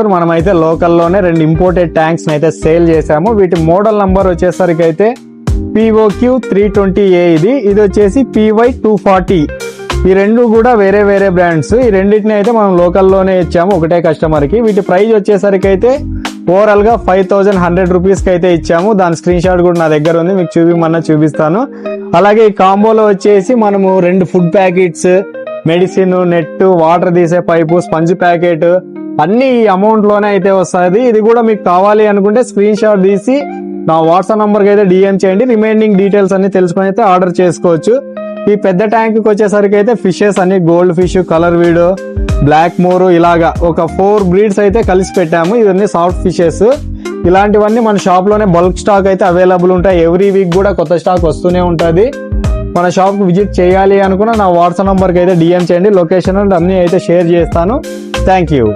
మనమైతే లోకల్లోనే 2 imported tanks అయితే sale చేసాము. వీటి మోడల్ నంబర్ వచ్చేసరికి అయితే POQ 320A ఇది వచ్చేసి PY 240. ఈ రెండు కూడా వేరే వేరే బ్రాండ్స్. ఈ రెండింటిని అయితే మనం లోకల్లోనే ఇచ్చాము ఒకటే కస్టమర్ కి. వీటి ప్రైస్ వచ్చేసరికి అయితే ఓవరాల్ గా 5100 రూపీస్ కి అయితే ఇచ్చాము. దాని స్క్రీన్ షాట్ కూడా నా దగ్గర ఉంది, మీకు చూపిస్తాను. అలాగే ఈ కాంబోలో వచ్చేసి మనము 2 food packets, medicine, net, water తీసే పైపు, స్పంజ్ ప్యాకెట్ అన్ని ఈ అమౌంట్ లోనే అయితే వస్తుంది. ఇది కూడా మీకు కావాలి అనుకుంటే స్క్రీన్ షాట్ తీసి నా వాట్సాప్ నంబర్ కి అయితే DM చేయండి. రిమైనింగ్ డీటెయిల్స్ అన్ని తెలుసుకొని అయితే ఆర్డర్ చేసుకోవచ్చు. ఈ పెద్ద ట్యాంక్ కి వచ్చేసరికి అయితే ఫిషెస్ అన్ని gold fish, colour weed, black moor ఇలాగా ఒక 4 బ్రీడ్స్ అయితే కలిసి పెట్టాము. ఇవన్నీ సాఫ్ట్ ఫిషెస్. ఇలాంటివన్నీ మన షాప్ లోనే బల్క్ స్టాక్ అయితే అవైలబుల్ ఉంటాయి. ఎవ్రీ వీక్ కూడా కొత్త స్టాక్ వస్తూనే ఉంటుంది. మన షాప్ కు విజిట్ చేయాలి అనుకున్న నా వాట్సాప్ నంబర్ కి అయితే DM చేయండి. లొకేషన్ అన్ని అయితే షేర్ చేస్తాను. Thank you.